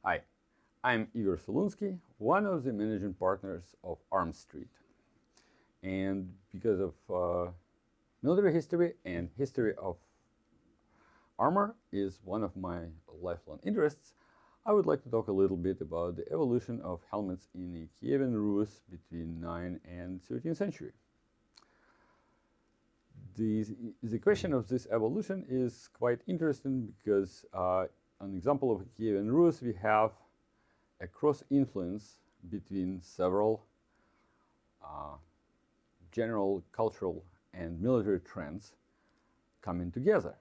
Hi, I'm Igor Solunskiy, one of the managing partners of ArmStreet. And because of military history and history of armor is one of my lifelong interests, I would like to talk a little bit about the evolution of helmets in the Kievan Rus between 9th and 13th century. The question of this evolution is quite interesting because an example of Kievan Rus, we have a cross-influence between several general cultural and military trends coming together.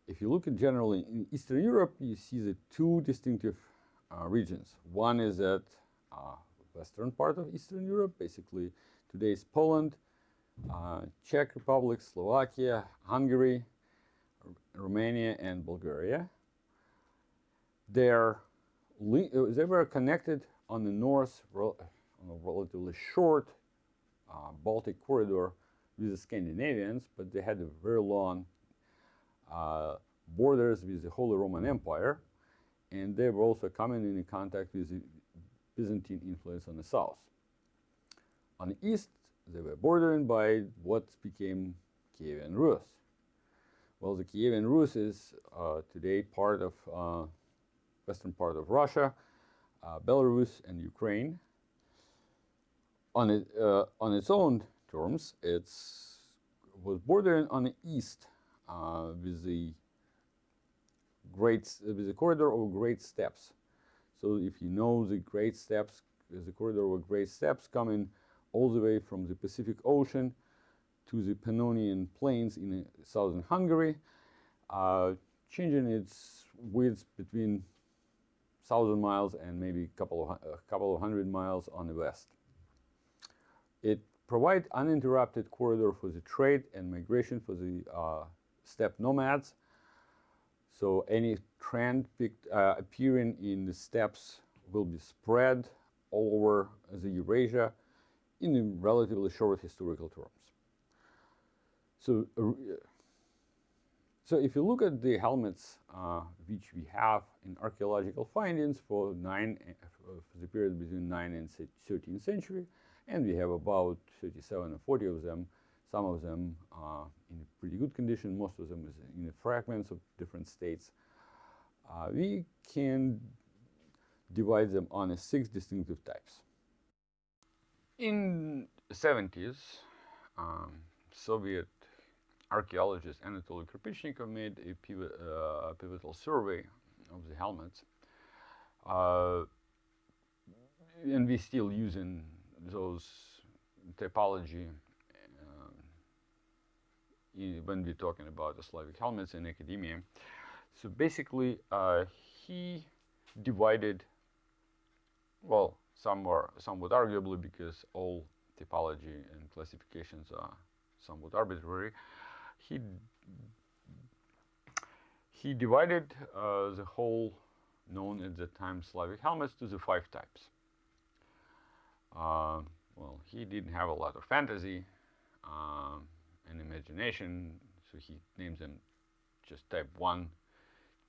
If you look at generally in Eastern Europe, you see the two distinctive regions. One is that western part of Eastern Europe, basically today's Poland, Czech Republic, Slovakia, Hungary, Romania, and Bulgaria. They were connected on the north on a relatively short Baltic corridor with the Scandinavians, but they had a very long borders with the Holy Roman Empire, and they were also coming in contact with the Byzantine influence on the south. On the east, they were bordering by what became Kievan Rus. Well, the Kievan Rus is today part of western part of Russia, Belarus, and Ukraine. On its own terms, it was bordering on the east with the corridor of Great Steppes. So if you know the Great Steppes, there's a corridor of Great Steppes coming all the way from the Pacific Ocean to the Pannonian Plains in southern Hungary, changing its width between 1,000 miles and maybe a couple of hundred miles on the west. It provides uninterrupted corridor for the trade and migration for the steppe nomads. So any trend appearing in the steppes will be spread all over the Eurasia in relatively short historical terms. So if you look at the helmets which we have in archaeological findings for the period between 9th and 13th century, and we have about 37 or 40 of them, some of them in pretty good condition, most of them is in the fragments of different states. We can divide them on 6 distinctive types. In the 70s, Soviet archaeologist Anatoly Kirpichnikov made a pivotal survey of the helmets, and we're still using those typology when we're talking about the Slavic helmets in academia. So basically, he divided, well, somewhat arguably because all typology and classifications are somewhat arbitrary, he divided the whole known at the time Slavic helmets to the 5 types. Well, he didn't have a lot of fantasy and imagination, so he named them just type 1,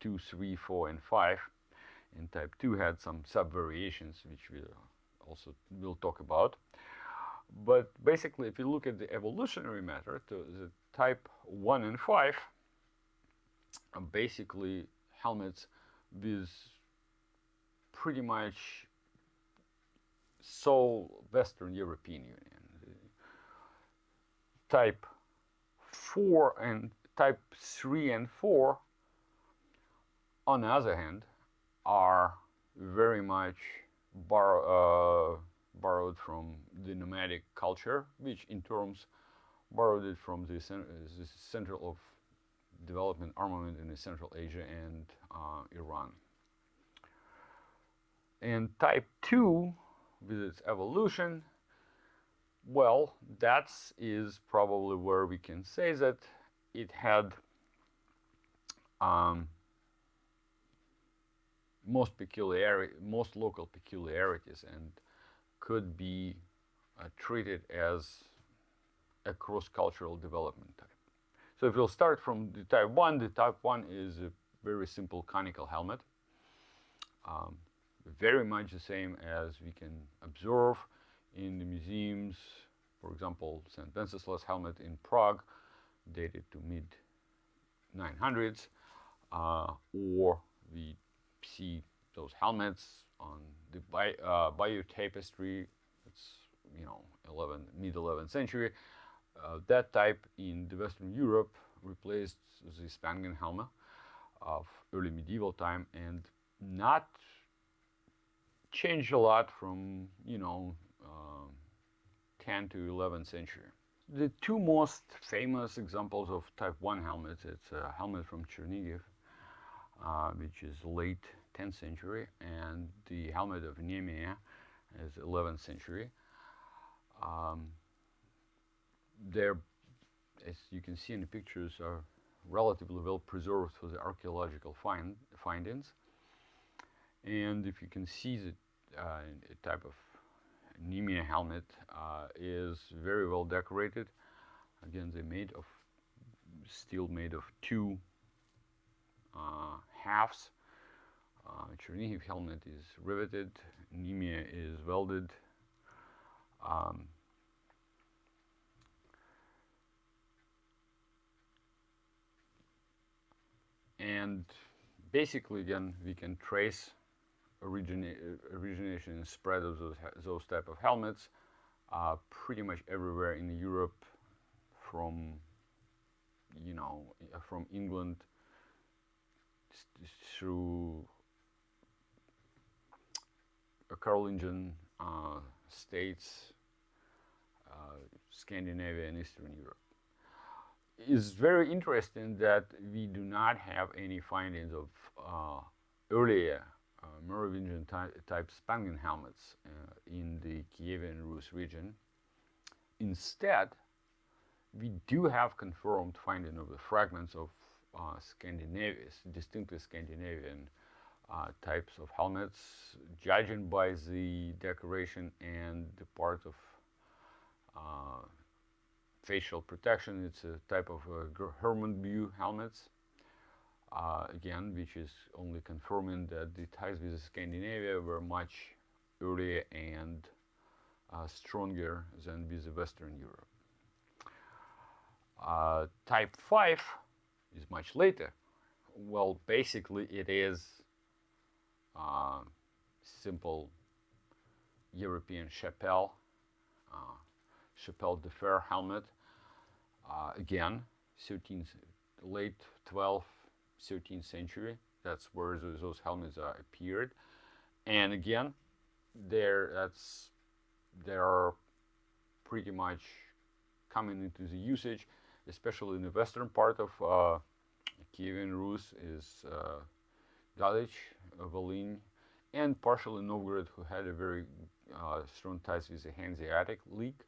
2, 3, 4, and 5. And type 2 had some sub-variations, which we also will talk about. But basically, if you look at the evolutionary matter, to the type 1 and 5 are basically helmets with pretty much sole Western European Union. Type 4 and type 3 and 4, on the other hand, are very much borrowed from the nomadic culture, which in terms borrowed it from the center of development armament in Central Asia and Iran. And type 2, with its evolution, well, that is probably where we can say that it had most local peculiarities and could be treated as a cross-cultural development type. So if we'll start from the type 1 is a very simple conical helmet. very much the same as we can observe in the museums. For example, St. Wenceslas helmet in Prague, dated to mid-900s, or we see those helmets on the Bayeux tapestry. It's mid-11th century. That type in the Western Europe replaced the Spangen helmet of early medieval time, and not changed a lot from 10th to 11th century. The two most famous examples of Type 1 helmets, it's a helmet from Chernihiv, which is late 10th century, and the helmet of Nemea is 11th century. They're, as you can see in the pictures, are relatively well preserved for the archaeological findings. And if you can see the type of Nemea helmet is very well decorated. Again, they're made of steel, made of two halves. Chernihiv helmet is riveted, Nemea is welded. And basically, again, we can trace origination and spread of those type of helmets pretty much everywhere in Europe, from from England through Carolingian states, Scandinavia, and Eastern Europe. It's very interesting that we do not have any findings of earlier Merovingian type Spangen helmets in the Kievan Rus region. Instead, we do have confirmed finding of the fragments of distinctly Scandinavian types of helmets, judging by the decoration and the part of facial protection. It's a type of Hermann helmets, again, which is only confirming that the ties with Scandinavia were much earlier and stronger than with Western Europe. Type 5 is much later. Well, basically it is simple European chapelle de fer helmet. Again, late 12th, 13th century. That's where those helmets appeared. And again, they are pretty much coming into the usage, especially in the western part of Kievan Rus is Galich, Volhynia, and partially Novgorod, who had a very strong ties with the Hanseatic League.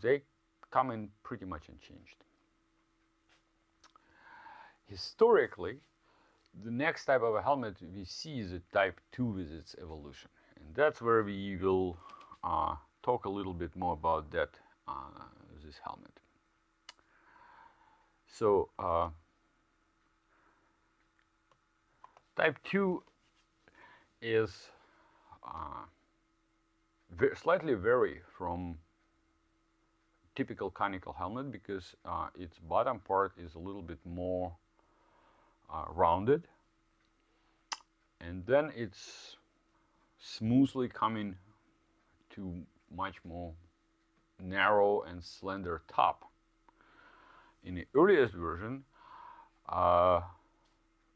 They come in pretty much unchanged. Historically, the next type of a helmet we see is a Type 2 with its evolution. And that's where we will talk a little bit more about that, this helmet. So, Type 2 is slightly vary from typical conical helmet because its bottom part is a little bit more rounded, and then it's smoothly coming to much more narrow and slender top. In the earliest version,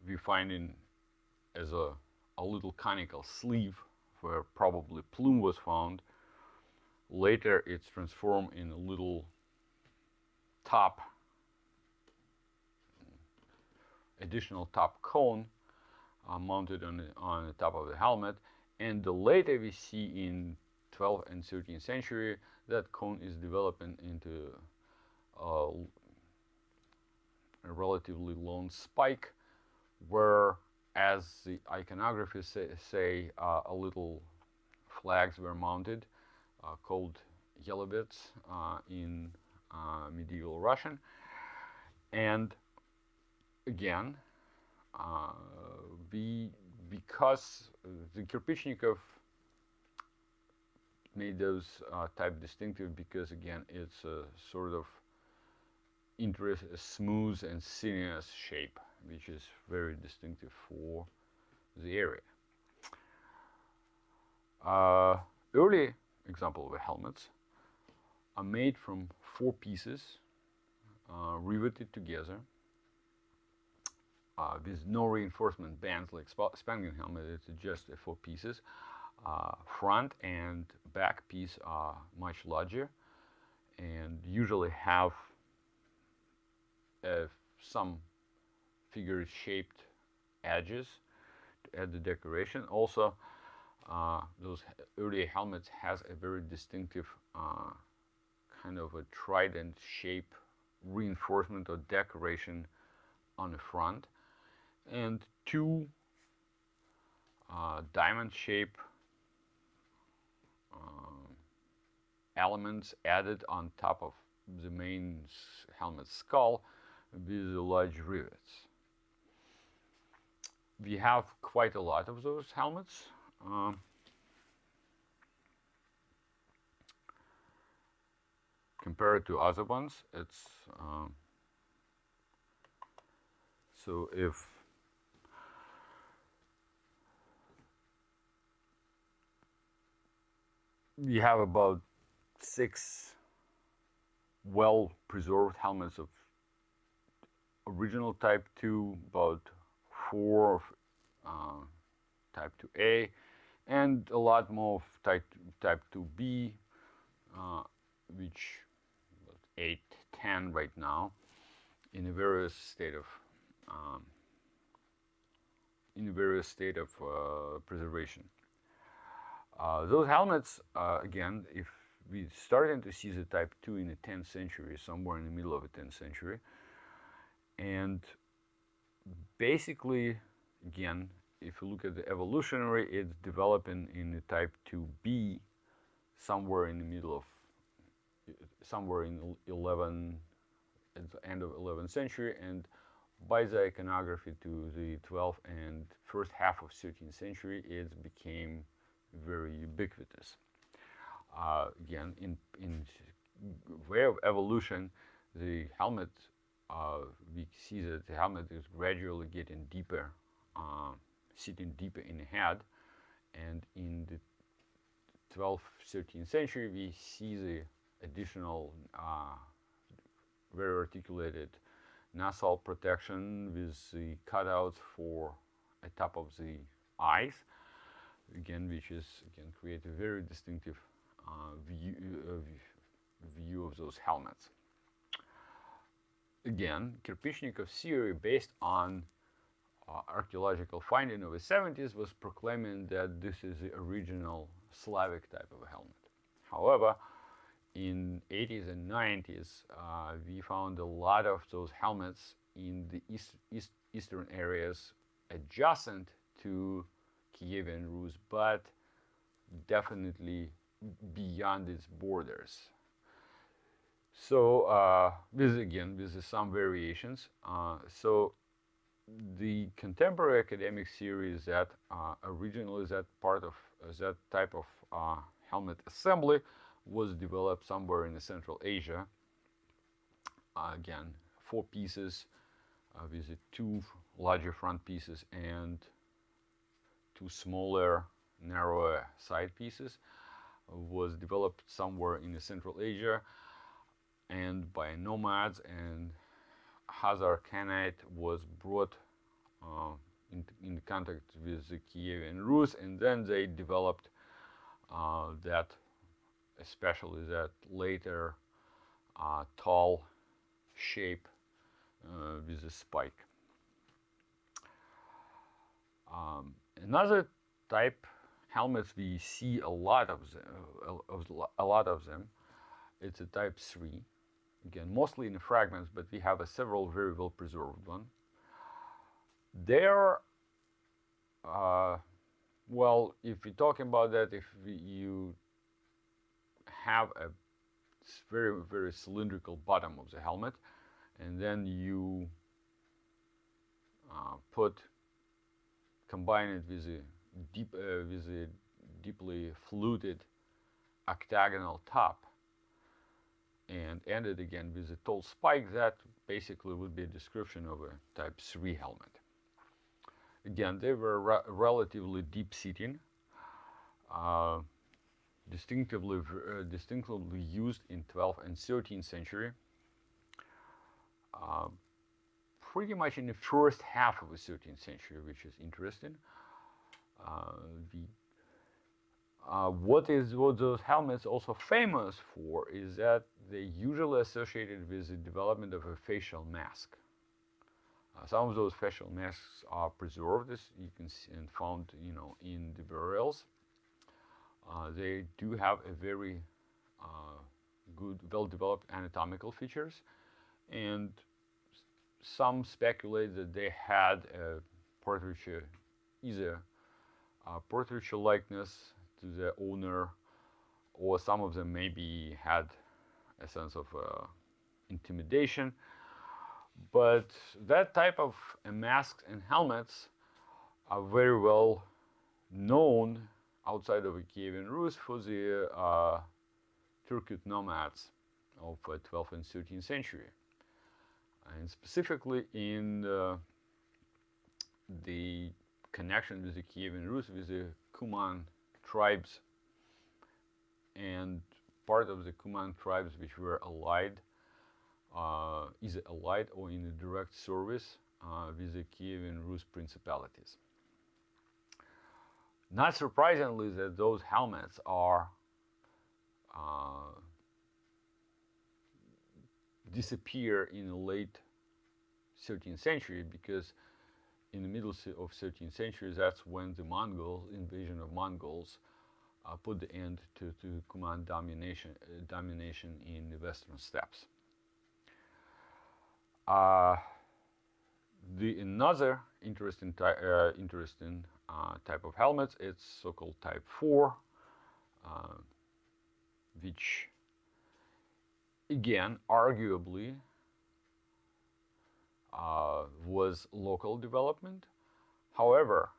we find as a little conical sleeve where probably plume was found. Later it's transformed in a little top, additional top cone mounted on the top of the helmet. And the later we see in 12th and 13th century, that cone is developing into a relatively long spike, where, as the iconography say, a little flags were mounted called yelobets in medieval Russian. And again, we because the Kirpichnikov made those type distinctive because, again, it's a sort of a smooth and sinuous shape, which is very distinctive for the area. Early example of helmets are made from 4 pieces riveted together with no reinforcement bands like Spangen helmet. It's just 4 pieces. Front and back piece are much larger and usually have some figure-shaped edges to add the decoration. Also, those early helmets has a very distinctive kind of a trident shape reinforcement or decoration on the front, and 2 diamond shape elements added on top of the main helmet skull with the large rivets. We have quite a lot of those helmets. Compared to other ones, it's so if we have about 6 well-preserved helmets of original Type 2, about 4 of Type 2A, and a lot more of Type 2B, which 8, 10 right now, in a various state of preservation. Those helmets, again, if we started to see the Type 2 in the 10th century, somewhere in the middle of the 10th century, and basically, again, if you look at the evolutionary, it's developing in the Type 2B, somewhere in the middle of, somewhere in at the end of 11th century, and by the iconography to the 12th and first half of 13th century, it became very ubiquitous. Again, in way of evolution, the helmet, we see that the helmet is gradually getting deeper, sitting deeper in the head, and in the 12th, 13th century, we see the additional very articulated nasal protection with the cutouts for the top of the eyes, again, which is, again, create a very distinctive view of those helmets. Again, Kirpichnikov's theory, based on archaeological finding of the 70s, was proclaiming that this is the original Slavic type of a helmet. However, in 80s and 90s, we found a lot of those helmets in the eastern areas adjacent to Kievan Rus, but definitely beyond its borders. So with some variations. So the contemporary academic theory is that originally that type of helmet assembly was developed somewhere in the Central Asia. Again, 4 pieces with 2 larger front pieces and 2 smaller, narrower side pieces, was developed somewhere in the Central Asia, and by nomads, and Khazar Khanate was brought in contact with the Kievan Rus, and then they developed that, especially that later tall shape with a spike. Another type helmets we see a lot of them. It's a Type 3. Again, mostly in the fragments, but we have several very well preserved ones. They're well, if we're talking about that, if you have a very, very cylindrical bottom of the helmet, and then you combine it with a deeply fluted octagonal top, and end it again with a tall spike, that basically would be a description of a Type 3 helmet. Again, they were relatively deep-sitting, distinctively used in 12th and 13th century, pretty much in the first half of the 13th century, which is interesting. What those helmets also famous for is that they usually associated with the development of a facial mask. Some of those facial masks are preserved, as you can see, and found, in the burials. They do have a very good, well-developed anatomical features, and some speculate that they had a portraiture, either a portraiture likeness to the owner, or some of them maybe had a sense of intimidation. But that type of masks and helmets are very well known outside of Kievan Rus for the Turkic nomads of 12th and 13th century, and specifically in the connection with the Kievan Rus, with the Kuman tribes, and part of the Kuman tribes which were allied, either allied or in a direct service with the Kievan Rus principalities. Not surprisingly, that those helmets are disappear in the late 13th century, because in the middle of 13th century, that's when the invasion of Mongols put the end to Kuman domination in the Western steppes. Another interesting type of helmets, it's so-called Type 4, which again arguably was local development. However,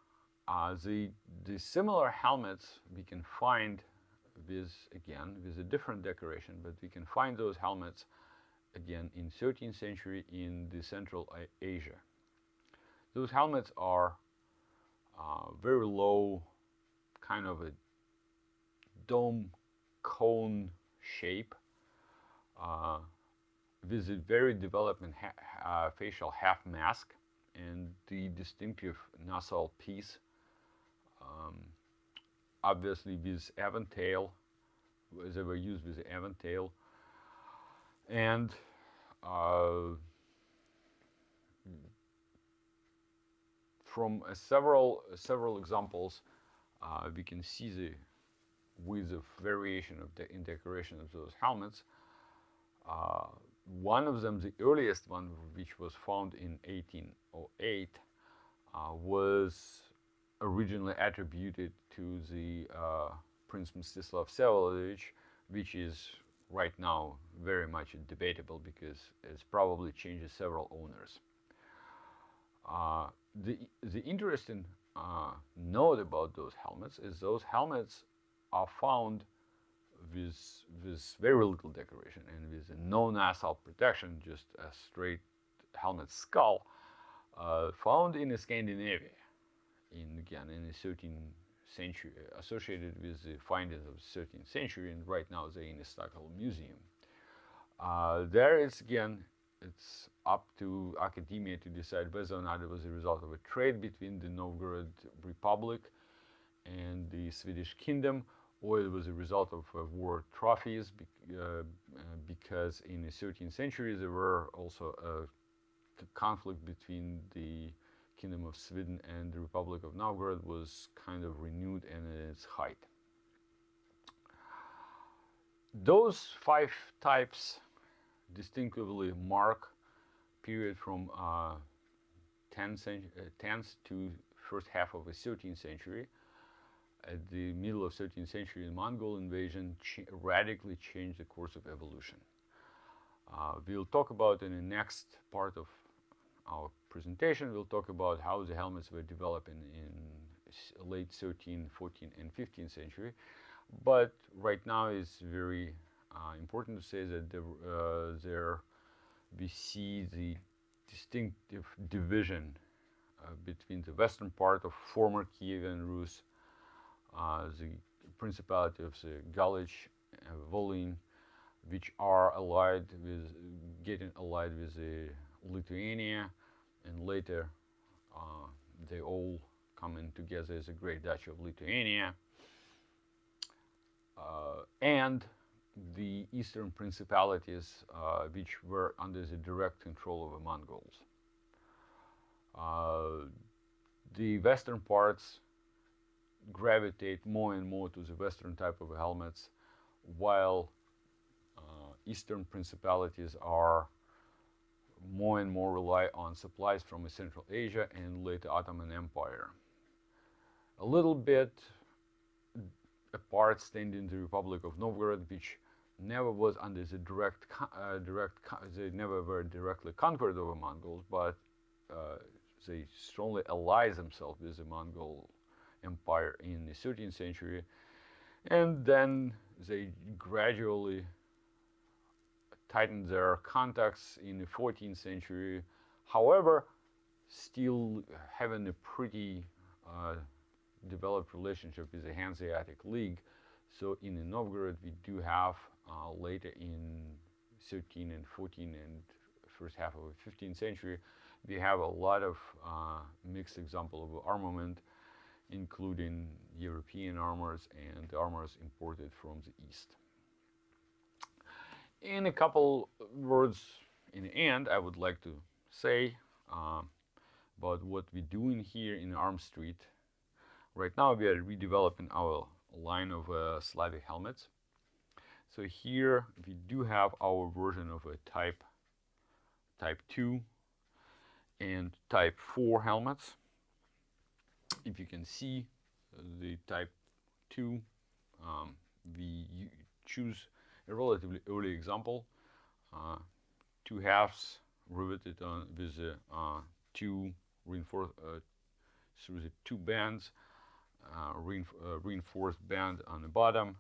the similar helmets we can find with a different decoration, but we can find those helmets again in 13th century in the Central Asia. Those helmets are very low, kind of a dome cone shape, with a very developed facial half mask and the distinctive nasal piece, obviously with aventail, they were used with the aventail, and from several examples, we can see the with the variation of in decoration of those helmets. One of them, the earliest one, which was found in 1808, was originally attributed to the Prince Mstislav Vsevolodovich, which is right now very much debatable because it's probably changed several owners. The interesting note about those helmets is those helmets are found with very little decoration and with no nasal protection, just a straight helmet skull, found in Scandinavia, in the 13th century, associated with the findings of the 13th century, and right now they're in the Stockholm Museum. There is again, it's up to academia to decide whether or not it was a result of a trade between the Novgorod Republic and the Swedish Kingdom, or it was a result of war trophies, because in the 13th century there were also a conflict between the Kingdom of Sweden and the Republic of Novgorod was kind of renewed and at its height. Those 5 types distinctively mark period from 10th to first half of the 13th century. At the middle of 13th century, the Mongol invasion radically changed the course of evolution. We'll talk about in the next part of our presentation, we'll talk about how the helmets were developed in late 13th, 14th, and 15th century. But right now it's very important to say that there we see the distinctive division between the western part of former Kievan Rus, the Principality of the Galach, Volhynia, which are getting allied with Lithuania, and later they all come in together as a Great Duchy of Lithuania, and the eastern principalities, which were under the direct control of the Mongols. The western parts gravitate more and more to the western type of helmets, while eastern principalities are more and more rely on supplies from Central Asia and later Ottoman Empire. A little bit apart standing the Republic of Novgorod, which never was under the they never were directly conquered over Mongols, but they strongly allied themselves with the Mongol Empire in the 13th century, and then they gradually tightened their contacts in the 14th century. However, still having a pretty developed relationship with the Hanseatic League. So in the Novgorod, we do have later in 13 and 14 and first half of the 15th century, we have a lot of mixed example of armament, including European armors and armors imported from the East. In a couple words in the end, I would like to say about what we're doing here in ArmStreet. Right now we are redeveloping our line of Slavic helmets. So here we do have our version of a type 2 and type 4 helmets. If you can see the type 2, we choose a relatively early example, 2 halves riveted on with two reinforced through the 2 bands, reinforced band on the bottom.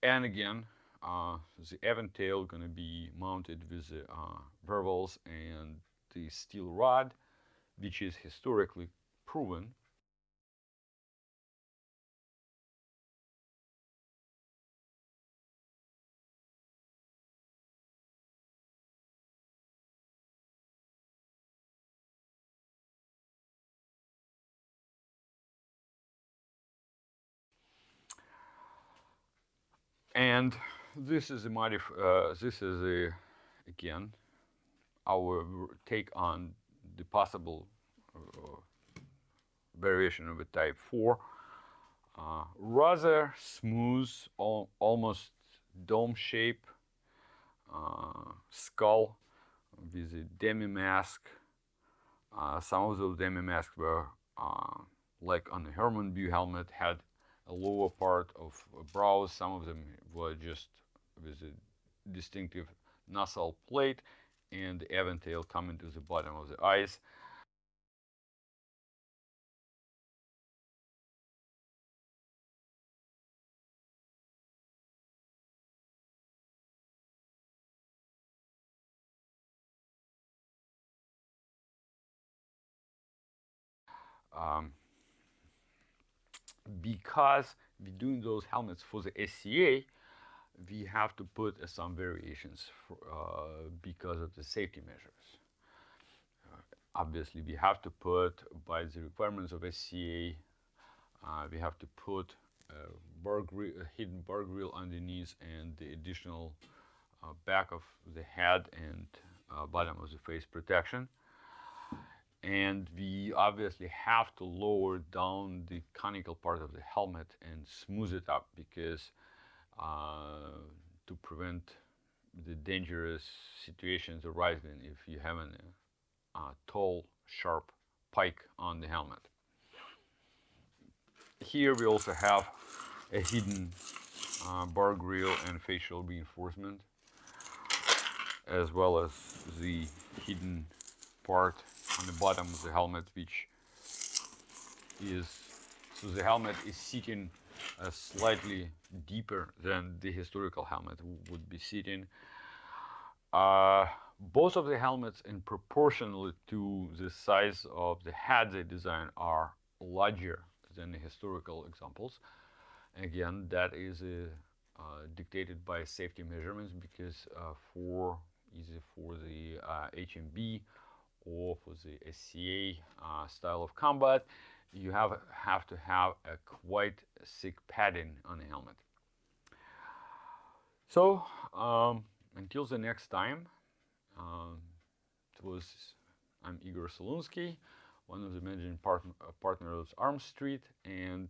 And again, the Aventail going to be mounted with the vervels and the steel rod, which is historically proven. And this is again our take on the possible variation of a type 4. Rather smooth, almost dome shape skull with a demi mask. Some of those demi masks were like on the Hermann View helmet, had a lower part of brows. Some of them were just with a distinctive nasal plate and the Aventail coming to the bottom of the eyes. Because we're doing those helmets for the SCA, we have to put some variations because of the safety measures. Obviously, we have to put, by the requirements of SCA, we have to put a hidden bar grill underneath and the additional back of the head and bottom of the face protection. And we obviously have to lower down the conical part of the helmet and smooth it up, because to prevent the dangerous situations arising if you have a tall, sharp pike on the helmet. Here we also have a hidden bar grill and facial reinforcement. as well as the hidden part on the bottom of the helmet, which is, so the helmet is sitting slightly deeper than the historical helmet would be sitting. Both of the helmets, in proportionally to the size of the head they design, are larger than the historical examples. Again, that is dictated by safety measurements, because for either for the HMB or for the SCA style of combat, you have to have a quite thick padding on the helmet. So until the next time, I'm Igor Solunskiy, one of the managing partners of ArmStreet, and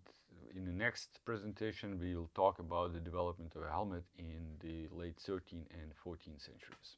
in the next presentation we will talk about the development of a helmet in the late 13th and 14th centuries.